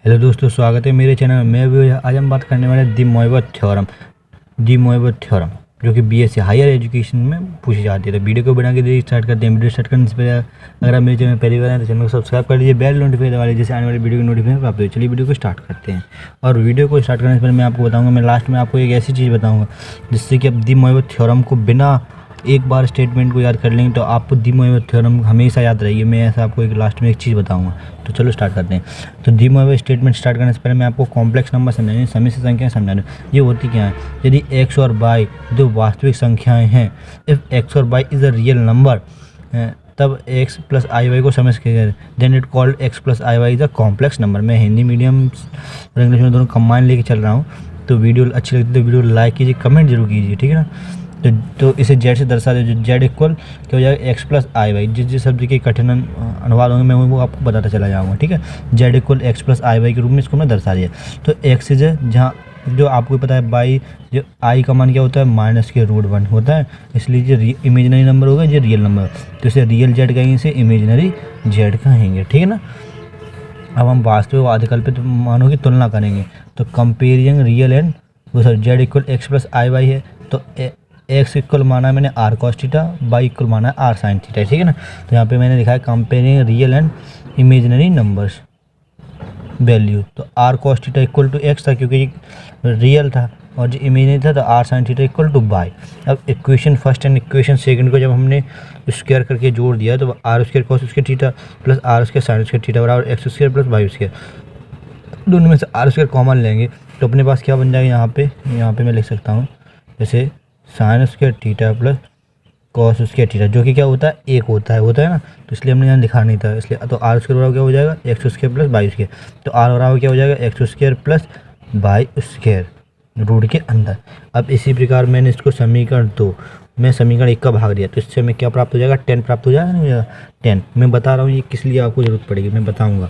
Hello दोस्तों, स्वागत है मेरे चैनल में। मैं भी आज हम बात करने वाले डी मोइवर थ्योरम जो कि बीएससी हायर एजुकेशन में पूछी जाती है। तो वीडियो को बना के स्टार्ट करते हैं। वीडियो स्टार्ट करने से पहले अगर आप मेरे चैनल में पहली बार हैं तो चैनल को सब्सक्राइब कर लीजिए, बेल नोटिफिकेशन वाले जैसे आने वाली वीडियो की नोटिफिकेशन प्राप्त हो। चलिए वीडियो को स्टार्ट करते हैं। और वीडियो को स्टार्ट करने से पहले मैं आपको बताऊँगा, मैं लास्ट में आपको एक ऐसी चीज़ बताऊँगा जिससे कि आप डी मोइवर थ्योरम को बिना एक बार स्टेटमेंट को याद कर लेंगे तो आपको डी मोइवर थ्योरम हमेशा याद रहेगी। मैं ऐसा आपको एक लास्ट में एक चीज़ बताऊंगा। तो चलो स्टार्ट करते हैं। तो डी मोइवर स्टेटमेंट स्टार्ट करने से पहले मैं आपको कॉम्प्लेक्स नंबर समझाने समिश्र संख्याएं समझा दूँ। ये होती क्या है? यदि एक्स और वाई दो वास्तविक संख्याएँ हैं, इफ़ एक्स और y is a real number, तब एक्स प्लस आई वाई को समझ के then it called x plus I y is a complex number. मैं हिंदी मीडियम और इंग्लिश में दोनों कंबाइन लेके चल रहा हूँ। तो वीडियो अच्छी लगती है तो वीडियो लाइक कीजिए, कमेंट जरूर कीजिए, ठीक है ना। तो इसे जेड से दर्शा दे। जो जेड इक्वल क्या हो जाएगा? एक्स प्लस आई वाई। जिस शब्द के कठिन अनुवाद होंगे मैं वो आपको बताता चला जाऊँगा, ठीक है। जेड इक्वल एक्स प्लस आई वाई के रूप में इसको मैं दर्शा दिया। तो एक्स इज जहाँ जो आपको पता है बाई जो आई का मान क्या होता है? -√1 होता है। इसलिए जो इमेजनरी नंबर होगा ये रियल नंबर, तो इसे रियल जेड कहेंगे, इसे इमेजनरी जेड कहेंगे, ठीक है ना। अब हम वास्तविक और आधिकल्पित मानों की तुलना करेंगे। तो कंपेयरिंग रियल एंड वो सर जेड इक्वल एक्स प्लस आई वाई है। तो एक्स इक्वल माना है मैंने R cos theta, Y equal माना है आर साइन थीटा, ठीक है ना। तो यहाँ पे मैंने लिखा है comparing real and imaginary numbers value. तो R cos theta equal to X था क्योंकि रियल था, और जो इमेजिनरी था तो are sine theta equal to Y. अब equation first and equation second को जब हमने स्क्वायर करके जोड़ दिया तो R square cos square theta plus are square sine square theta बराबर X square plus Y square. दोनों में से आर स्क्वायर कॉमन लेंगे तो अपने पास क्या बन जाएगा? यहाँ पे मैं लिख सकता हूँ जैसे sign square theta plus cos square theta, जो कि क्या होता है? एक होता है ना। तो इसलिए हमने यहाँ लिखा नहीं था, इसलिए तो आर स्क्वायर बराबर क्या हो जाएगा? X square plus Y square. तो आर बराबर क्या हो जाएगा? X square plus Y square root के अंदर। अब इसी प्रकार मैंने इसको समीकरण 2 में समीकरण 1 का भाग दिया तो इससे हमें क्या प्राप्त हो जाएगा? 10 प्राप्त हो जाएगा ना। 10 मैं बता रहा हूँ ये किस लिए आपको जरूरत पड़ेगी मैं बताऊँगा।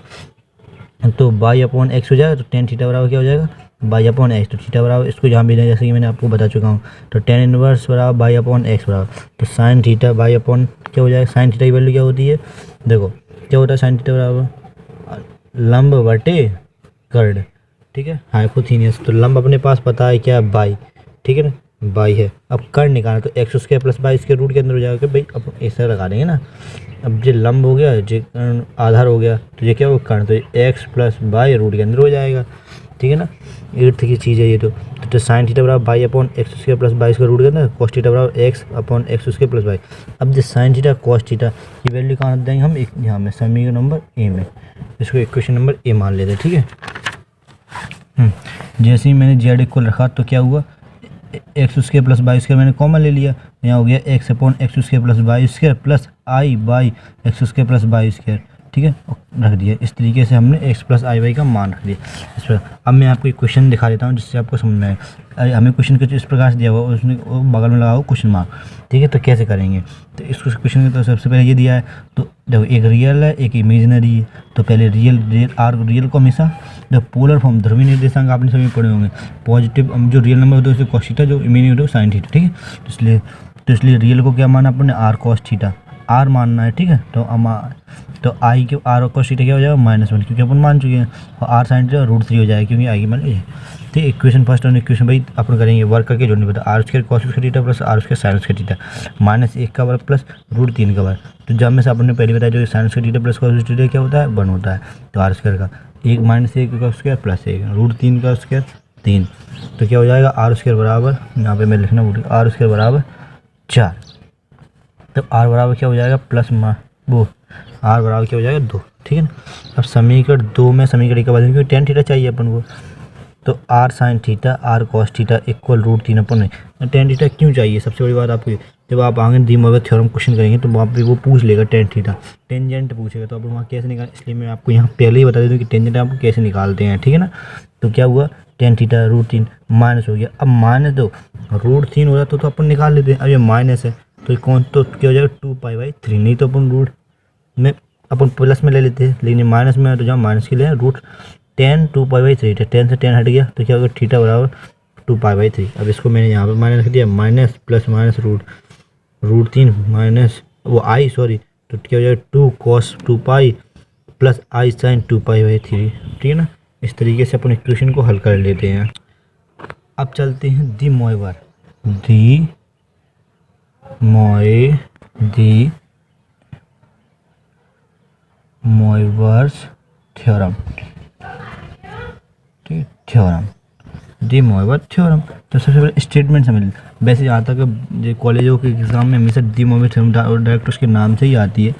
तो बाई अपॉन एक्स हो जाएगा तो 10 थीटा बराबर क्या हो जाएगा? By upon x. तो थीटा बराबर इसको जहाँ भी नहीं, जैसे कि मैंने आपको बता चुका हूँ। तो 10 इनवर्स बराबर बाई अपॉन एक्स बराबर तो साइन थीटा बाई अपॉन क्या हो जाएगा? साइन थीटा की वैल्यू क्या होती है? देखो क्या होता है साइन थीटा बराबर लंब बटे कर्ड, ठीक है, हाइपोथेनियस। तो लंब अपने पास पता है क्या है? बाई, ठीक है ना, बाई है। अब कर्ड निकालना तो एक्स स्क्वायर प्लस वाई इसके रूट के अंदर हो जाएगा कि भाई अब ऐसा लगा देंगे ना। अब जो लंब हो गया, जो आधार हो गया, तो ये क्या हो? कर्ण, तो एक्स प्लस वाई रूट के अंदर हो जाएगा, ठीक है ना। 8th की चीज़ है ये। तो साइन थीटा बराबर by upon x square plus Y square root के अंदर, कॉस थीटा बराबर x upon x square plus y. अब जो साइन थीटा कॉस थीटा की वैल्यू कहाँ देंगे हम? एक यहाँ में समीकरण नंबर ए में, इसको इक्वेशन नंबर ए मान लेते हैं, ठीक है। जैसे ही मैंने जेड इक्वल रखा तो क्या हुआ? X square plus Y square मैंने कॉमन ले लिया, यहाँ हो गया x upon x square plus Y square plus i by x square plus Y square, ठीक है, रख दिया। इस तरीके से हमने एक्स प्लस आई वाई का मान रख दिया इस पर। अब मैं आपको एक क्वेश्चन दिखा देता हूँ जिससे आपको समझ में आए। हमें क्वेश्चन कुछ इस प्रकार से दिया हुआ, उसने बगल में लगा हुआ क्वेश्चन मार्क, ठीक है। तो कैसे करेंगे? तो इस क्वेश्चन तो सबसे पहले ये दिया है, तो देखो एक रियल है एक इमेजिनरी है। तो पहले रियल को हमेशा जब पोलर फॉर्म ध्रुवीय निर्देशांक आपने सभी पढ़े होंगे, पॉजिटिव जो रियल नंबर होता है उससे कॉस थीटा, जो इमेजिनरी होता है साइन थीटा, ठीक है। तो इसलिए रियल को क्या माना अपने? आर कॉस थीटा, आर मानना है, ठीक है। तो आई के आर कॉस थीटा क्या हो जाएगा? -1 क्योंकि अपन मान चुके हैं, और आर साइन थीटा √3 हो जाएगा क्योंकि आई की मान लीजिए, ठीक है। इक्वेशन फर्स्ट और इक्वेशन भाई अपन करेंगे वर्क करके जोड़ने पड़ता है। R square cos square theta plus are square sine square theta -1 का वर्ग प्लस √3 का वर्ग। तो जब में से आपने पहले बताया जो sign square theta plus cos square theta क्या होता है? 1 होता है। तो आर स्क्वायर का 1 -1 का स्क्वायर प्लस 1 √3 का स्क्वायर 3। तो क्या हो जाएगा? आर स्क्वायर बराबर, यहाँ पे मैं लिखना भूल गया, आर स्क्वायर बराबर 4। तो आर बराबर क्या हो जाएगा? प्लस आर बराबर क्या हो जाएगा? 2, ठीक है ना। अब समीकरण 2 में समीकरण का बदल क्योंकि 10 थीटा चाहिए अपन को, तो are sine theta r cos theta equal √3 अपन नहीं। 10 थीटा क्यों चाहिए? सबसे बड़ी बात आपको, जब आप आगे डी मोइवर थ्योरम क्वेश्चन करेंगे तो वहाँ पे वो पूछ लेगा 10 थीटा, टेंजेंट पूछेगा, तो आप वहाँ कैसे निकाल, इसलिए मैं आपको यहाँ पहले ही बता देता हूँ कि टेंजेंट आप कैसे निकालते हैं, ठीक है ना। तो क्या हुआ? 10 थीटा √3 माइनस हो गया। अब -2 √3 हो रहा तो अपन निकाल लेते हैं। अब ये माइनस है तो कौन, तो क्या हो जाएगा? 2π/3, नहीं तो अपन रूट में अपन प्लस में ले लेते हैं, लेकिन माइनस में है तो जहाँ माइनस के लिए रूट 10 2π/3, 10 से 10 हट गया तो क्या होगा? थीटा बराबर 2π/3। अब इसको मैंने यहाँ पर माइनस रख दिया, माइनस प्लस माइनस √3 माइनस वो आई सॉरी, तो क्या हो जाएगा? 2 cos 2π प्लस आई साइन 2π/3, ठीक है ना। इस तरीके से अपन इक्वेशन को हल कर लेते हैं। अब चलते हैं दी मोइवर्स थ्योरम, दी मोइवर थ्योरम। तो सबसे पहले स्टेटमेंट समझ लें। वैसे यहाँ तक कॉलेजों के एग्जाम में हमेशा दी मोइवर थ्योरम डायरेक्ट उसके नाम से ही आती है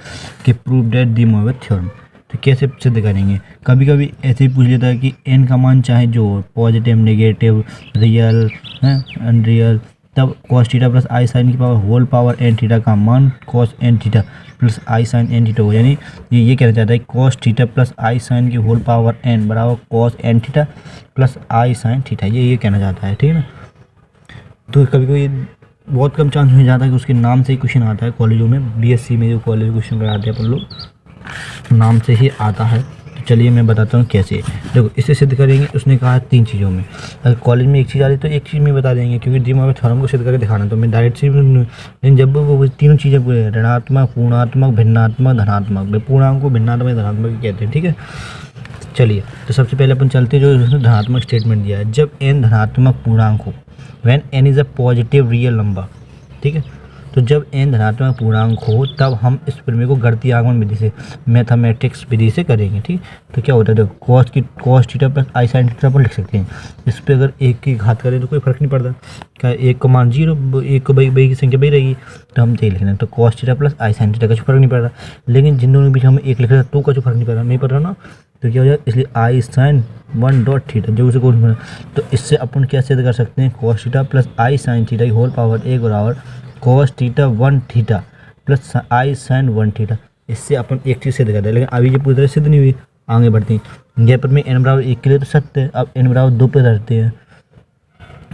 कि प्रूव दैट दी मोइवर थ्योरम। तो कैसे सिद्ध करेंगे? कभी कभी ऐसे ही पूछ लेता है कि एन का मान चाहे जो पॉजिटिव, नेगेटिव, रियल, अनरियल, तब cos theta plus i sine की power whole power n theta का मान cos n theta plus i sine n theta हो। यानी ये कहना चाहता है cos theta plus i sine की होल पावर एन बराबर cos n theta plus i sine theta, ये कहना चाहता है। ठीक है ना। तो कभी कभी बहुत कम चांस हो जाता है कि उसके नाम से ही क्वेश्चन आता है कॉलेजों में। बीएससी में जो कॉलेज क्वेश्चन कराते हैं अपन लोग, नाम से ही आता है। तो चलिए मैं बताता हूँ कैसे। देखो इसे सिद्ध करेंगे। उसने कहा 3 चीज़ों में, अगर कॉलेज में एक चीज़ आ रही तो एक चीज़ में बता देंगे, क्योंकि दी मोइवर थ्योरम को सिद्ध करके दिखाना। तो मैं डायरेक्ट से, लेकिन जब वो तीनों चीज़ें पूरे ऋणात्मक, पूर्णात्मक, भिन्नात्मक, धनात्मक, पूर्णांक को भिन्नात्मक धनात्मक कहते हैं। ठीक है। चलिए तो सबसे पहले अपन चलते जो उसने धनात्मक स्टेटमेंट दिया है। जब n धनात्मक पूर्णांक हो, when n is a positive real number. ठीक है। तो जब n धनात्मक पूर्णांक हो तब हम इस प्रमेय को गणितीय आगमन विधि से, मैथमेटिक्स विधि से करेंगे। ठीक। तो क्या होता है, देखो cos theta plus i sine theta अपन लिख सकते हैं। इस पर अगर 1 की घात करें तो कोई फर्क नहीं पड़ता। क्या 1 का मान 0, 1 को बई की संख्या बई रहेगी, तो हम यही लिखना है। तो cos theta plus i sine theta का फर्क नहीं पड़ रहा। लेकिन जिन दोनों के बीच हम 1 लिख रहे हैं तो का जो फर्क नहीं पड़ रहा ना। तो क्या हो जाए, इसलिए आई साइन 1 डॉट थीटा जो उसे कोई, तो इससे अपन क्या सिद्ध कर सकते हैं, cos theta plus i sine theta की होल पावर 1 बराबर cos theta 1 theta plus i sign 1 theta. इससे अपन एक चीज़ सिद्ध कर रहे हैं। लेकिन अभी ये पूरी तरह सिद्ध नहीं हुई, आगे बढ़ते हैं। यहाँ पर मैं n बराबर 1 के लिए तो सत्य है। अब n बराबर 2 पे रखते हैं।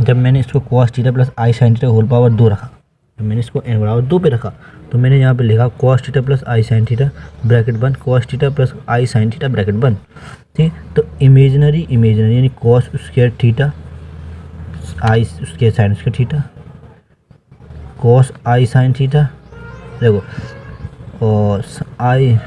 जब मैंने इसको cos theta plus i sine theta whole power 2 रखा, तो मैंने इसको n बराबर 2 पे रखा, तो मैंने यहाँ पे लिखा cos theta plus i sine theta bracket बंद, cos theta plus i sine theta bracket बंद। ठीक। तो इमेजनरी यानी cos square theta i square sine square theta cos i sine theta, देखो cos i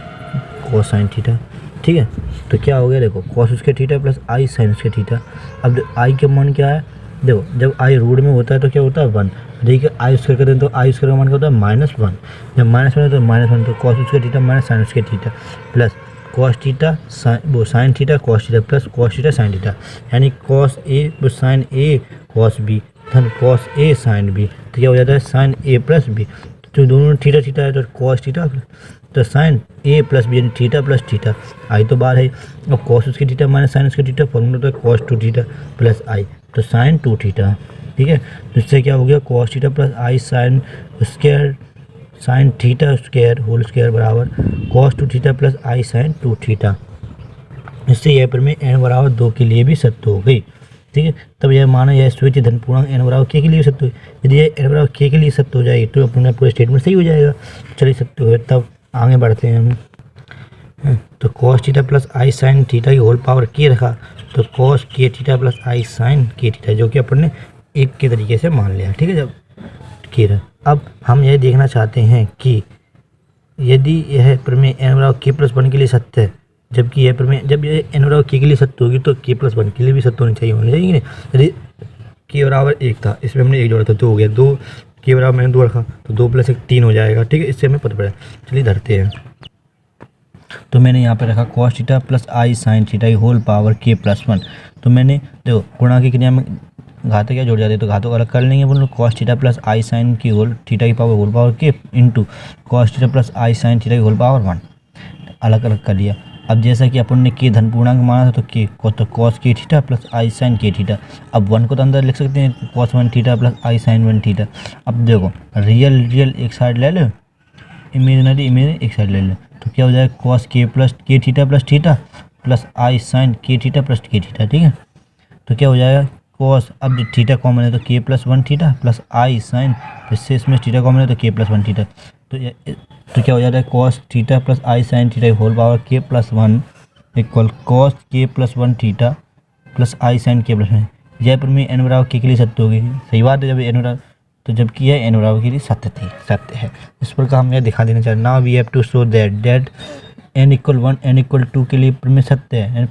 cos sine theta. ठीक है। तो क्या हो गया, देखो cos square theta plus i sine square theta. अब आई का मान क्या है, देखो जब आई रूट में होता है तो क्या होता है 1। देखिए आई स्क्वायर करते हैं तो आई स्क्वायर का मान क्या होता है -1। जब -1 है तो -1, तो cos square theta minus sign square theta plus cos theta sine theta cos theta plus cos theta sine theta, यानी cos ए साइन ए cos बी धन cos ए साइन बी। तो क्या हो जाता है साइन ए प्लस बी। तो दोनों थीटा थीटा है तो cos थीटा, तो साइन ए प्लस बी यानी थीटा प्लस थीटा। आई तो बाहर है। अब cos उसकी थीटा माइनस साइन उसकी थीटा, फॉर्मूला होता है cos 2 थीटा प्लस आई, तो साइन 2 थीटा। ठीक है। तो इससे क्या हो गया, cos theta plus i sine square sine theta square whole square बराबर cos 2 theta plus i sine 2 theta. इससे यह प्रमेय n बराबर 2 के लिए भी सत्य हो गई। ठीक है। तब यह माना यह स्वीच धन पूर्णांक n बराबर k के लिए सत्य हो। यदि यह n बराबर k के लिए सत्य हो जाएगी तो अपना पूरा स्टेटमेंट सही हो जाएगा। चलिए सत्य हो, तब आगे बढ़ते हैं हम। तो cos theta plus i sine theta की होल पावर k रखा, तो cos k theta plus i sine k theta, जो कि अपन ने 1 के तरीके से मान लिया। ठीक है। जब k रहा, अब हम यह देखना चाहते हैं कि यदि यह प्रमेय n बराबर k प्लस 1 के लिए सत्य है, जबकि यह प्रमेय जब ये n बराबर k के लिए सत्य होगी तो k प्लस 1 के लिए भी सत्य होनी चाहिए कि नहीं। यदि k बराबर 1 था, इसमें हमने 1 जोड़ा था तो हो गया 2, k बराबर मैंने 2 रखा तो 2 + 1 3 हो जाएगा। ठीक है। इससे हमें पता पड़ा। चलिए धरते हैं। तो मैंने यहाँ पे रखा cos theta plus i sine theta की होल पावर k प्लस 1। तो मैंने देखो गुणा की क्रिया में घातक क्या जोड़ जाते हैं, तो घातों को अलग कर लेंगे अपन लोग। cos theta plus i sine की होल थीटा की power k into cos theta plus i sine theta की होल पावर 1 अलग अलग कर लिया। अब जैसा कि अपन ने k धन पूर्णांक माना था तो k को तो cos k theta plus i sine k theta. अब 1 को तो अंदर लिख सकते हैं cos 1 theta plus i sign 1 theta. अब देखो रियल एक साइड ले लो, इमेजिनरी एक साइड ले लो, तो क्या हो जाएगा cos k plus k theta plus i sine k theta plus k theta. ठीक है। तो क्या हो जाएगा cos, अब थीटा कॉमन है तो k plus 1 theta plus i sign, इससे इसमें थीटा कॉमन है तो k प्लस 1 थीटा। तो क्या हो जाता है cos theta plus i sine theta की whole power k plus 1 equal cos k plus 1 theta plus i sine k plus 1। यह प्रमेय n बराबर k के लिए सत्य होगी। सही बात है। जब n बराबर, तो जबकि यह n बराबर के लिए सत्य है। इस प्रकार हम यह दिखा देना चाहिए। Now we have to show that n = 1 n = 2 के लिए प्रमेय सत्य है।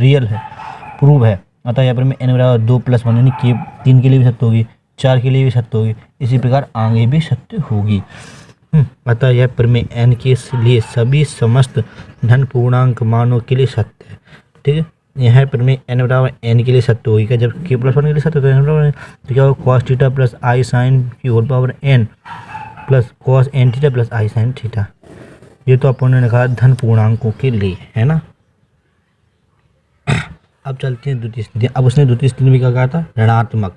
रियल है, प्रूव है। अतः यहाँ पर मैं n बराबर 2 + 1 यानी कि 3 के लिए भी सत्य होगी, 4 के लिए भी सत्य होगी, इसी प्रकार आगे भी सत्य होगी। अतः यह प्रमेय n के लिए सभी समस्त धन पूर्णांक मानों के लिए सत्य है। ठीक है, यह प्रमेय n बराबर n के लिए सत्य होगी। जब k + 1 के लिए सत्य तो n बराबर तो क्या होगा, cos theta plus i sine की whole power n plus cos n theta plus i sine theta. ये तो अपन ने लिखा धन पूर्णांकों के लिए, है ना। अब चलते हैं द्वितीय स्थिति। अब उसने द्वितीय स्थिति में क्या कहा था, ऋणात्मक।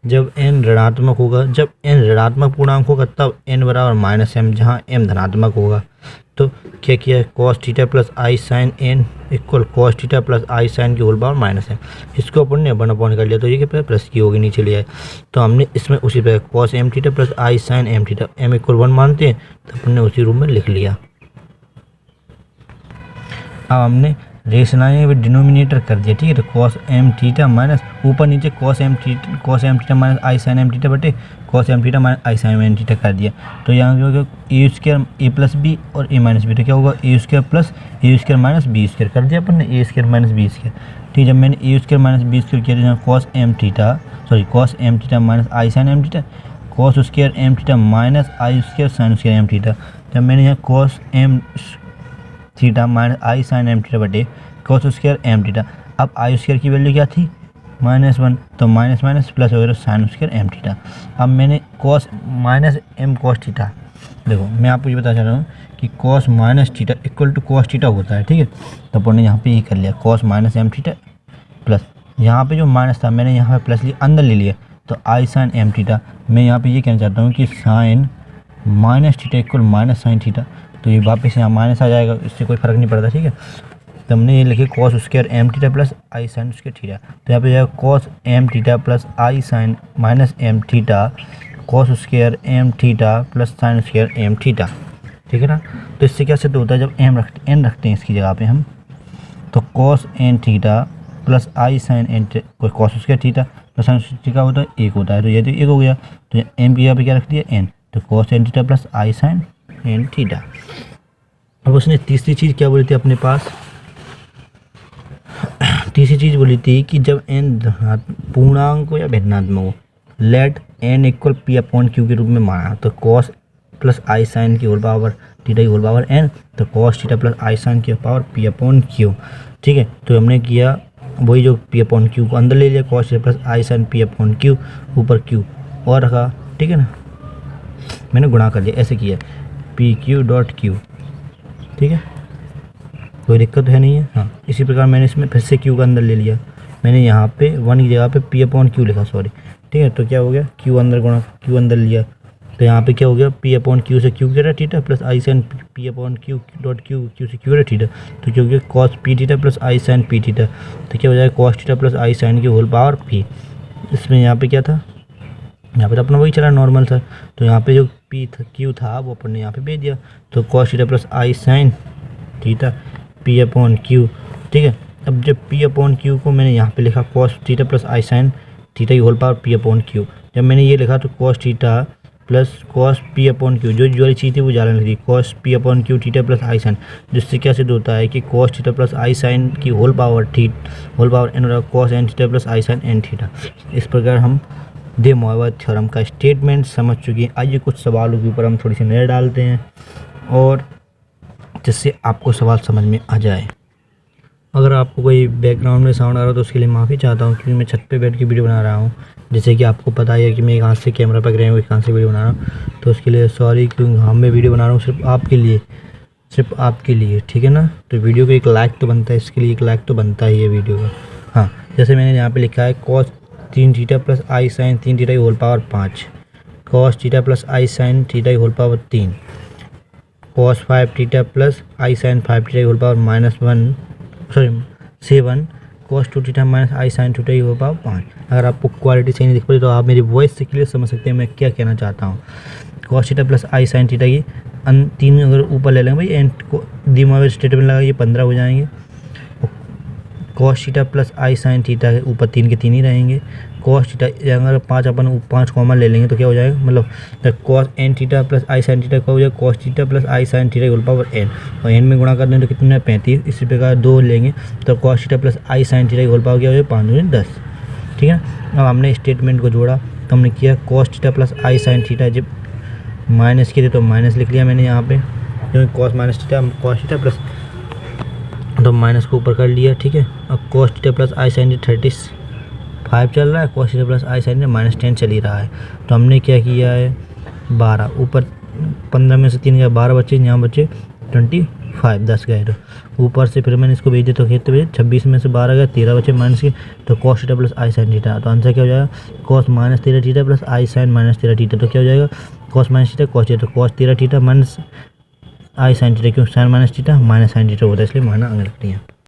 जब n ऋणात्मक होगा, जब n ऋणात्मक पूर्णांक होगा तब n बराबर -m, जहाँ m धनात्मक होगा। तो क्या किया है, cos theta plus i sine n equal cos theta plus i sine की होल पावर -m। इसको अपन ने 1/, कर लिया तो ये क्या प्लस की होगी, नीचे लिया है। तो हमने इसमें उसी पे cos m theta plus i sine m theta, m = 1 मानते हैं तो अपन ने उसी रूप में लिख लिया। अब हमने रेशनाएँ भी डिनोमिनेटर कर दिया। ठीक है, तो cos m थीटा माइनस ऊपर नीचे cos m theta minus i sine m theta बटे cos m theta minus i sine m theta कर दिया। तो यहाँ क्या होगा, a² a प्लस b और a माइनस b। तो क्या होगा, a² plus a² minus b² कर दिया अपन ने, a² माइनस b²। ठीक है, जब मैंने a² माइनस b² किया तो यहाँ cos m theta minus i sine m theta, cos² m theta minus i² sin² m theta. जब मैंने यहाँ cos m theta minus i sine m theta बटे cos² m थीटा। अब i² की value क्या थी, -1, तो माइनस माइनस प्लस हो गया sin² m थीटा। अब मैंने cos minus m cos theta, देखो मैं आपको ये बता चाह रहा हूँ कि cos minus theta equal to cos theta होता है। ठीक है, तो अपन ने यहाँ पे ये कर लिया cos minus m theta plus, यहाँ पे जो माइनस था मैंने यहाँ पे प्लस लिया, अंदर ले लिया, तो आई साइन m थीटा। मैं यहाँ पे ये कहना चाहता हूँ कि sine minus theta equal minus sine theta, तो ये वापस यहाँ माइनस आ जाएगा, इससे कोई फर्क नहीं पड़ता। ठीक है, तो हमने ये लिखे cos² m theta plus i sine theta. तो यहाँ पे जाएगा cos m theta plus i sine minus m theta cos² m theta plus sin² m theta. ठीक है ना, तो इससे क्या सिद्ध होता है, जब n रखते हैं इसकी जगह पे हम, तो cos n theta plus i sine n कोई cos² theta plus sin theta होता है 1 होता है, तो ये तो 1 हो गया। तो m की जगह पे क्या रख दिया n, तो cos n theta plus i sine n theta. अब उसने तीसरी चीज़ क्या बोली थी अपने पास, तीसरी चीज़ बोली थी कि जब n पूर्णांक हो या भिन्नात्मक हो, लेट n इक्वल p/q के रूप में माना, तो cos प्लस आई साइन की होल पावर थीटा की होल पावर n, तो cos theta plus i sine की पावर p/q। ठीक है, तो हमने किया वही जो p/q को अंदर ले लिया, cos theta plus i sign p/q, ऊपर q और रखा। ठीक है ना, मैंने गुणा कर लिया, ऐसे किया pq.q। ठीक है, कोई दिक्कत है नहीं है। हाँ, इसी प्रकार मैंने इसमें फिर से q का अंदर ले लिया, मैंने यहाँ पे 1 की जगह पे p/q लिखा, सॉरी। ठीक है, तो क्या हो गया, q अंदर गुणा q अंदर लिया, तो यहाँ पे क्या हो गया, p/q से q करा theta plus i sign p/q.q, q से q करा थीटा, तो क्या हो गया cos p theta plus i sign p theta. तो क्या हो जाएगा cos theta plus i sine की होल पावर p। इसमें यहाँ पे क्या था, यहाँ पे तो अपना वही चला नॉर्मल था, तो यहाँ पे जो q था वो अपन ने यहाँ पे भेज दिया, तो cos theta plus i sine theta p/q। ठीक है, अब जब p/q को मैंने यहाँ पे लिखा cos theta plus i sine theta की होल पावर p/q, जब मैंने ये लिखा तो cos theta plus cos p/q, जो वाली चीज़ थी वो ज़्यादा लिखी cos p/q theta plus i sine, जिससे क्या सिद्ध होता है कि cos theta plus i sine की whole power n cos n theta plus i sine n theta. इस प्रकार हम दे मोइवर थ्योरम का स्टेटमेंट समझ चुके हैं। आइए कुछ सवालों के ऊपर हम थोड़ी सी नज़र डालते हैं और जिससे आपको सवाल समझ में आ जाए। अगर आपको कोई बैकग्राउंड में साउंड आ रहा हो तो उसके लिए माफ़ी चाहता हूँ, क्योंकि मैं छत पे बैठ के वीडियो बना रहा हूँ। जैसे कि आपको पता ही है कि मैं एक हाथ से कैमरा पकड़े हुए एक हाथ से वीडियो बना रहा हूँ, तो उसके लिए सॉरी। क्योंकि मैं वीडियो बना रहा हूँ सिर्फ आपके लिए, ठीक है ना। तो वीडियो को एक लाइक तो बनता है, इसके लिए एक लाइक तो बनता ही है वीडियो का। हाँ, जैसे मैंने यहाँ पर लिखा है cos 3 theta plus i sine 3 theta की whole power 5, cos theta plus i sine theta की whole power 3, cos 5 theta plus i sine 5 theta की whole power -7, cos 2 theta minus i sine theta की होल पावर 5। अगर आपको quality सही नहीं दिख पाई तो आप मेरी वॉइस से क्लियर समझ सकते हैं मैं क्या कहना चाहता हूँ। cos theta plus i sine theta की 3 अगर ऊपर ले लेंगे भाई, एंड को दी मोइवर स्टेटमेंट लगा, ये 15 हो जाएंगे। Cos theta plus i sine theta के ऊपर 3 के 3 ही रहेंगे। कॉस थीटा अगर 5 अपन 5 कॉमन ले लेंगे तो क्या हो जाएगा, मतलब cos n theta plus i sine theta क्या हो जाएगा, cos theta plus i sine theta whole power n, और एन में गुणा कर दें तो कितना है 35। इसी प्रकार 2 लेंगे तो cos theta plus i sine theta whole power क्या हो जाएगा 5 दूनी 10। ठीक है, अब हमने स्टेटमेंट को जोड़ा तो हमने किया cos theta plus i sine theta, जब माइनस किए थे तो माइनस लिख लिया मैंने यहाँ पे, क्योंकि cos minus theta cos theta plus, तो माइनस को ऊपर कर लिया। ठीक है, अब cos theta plus i sign 35 चल रहा है, cos theta plus i sign -10 चल ही रहा है। तो हमने क्या किया है 12, ऊपर 15 में से 3 गया 12 बच्चे, यहाँ बच्चे 25 10 गए, तो ऊपर से फिर मैंने इसको भेज दिया तो कितने बजे 26 में से 12 गए 13 बच्चे माइनस के, तो cos theta plus i sine theta, तो आंसर क्या हो जाएगा cos -13 theta plus i sine -13 theta, तो क्या हो जाएगा cos minus theta cos theta, तो cos 13 theta minus i sine theta, क्यों sine minus theta minus sine theta होता है इसलिए माना अंग रख लिया।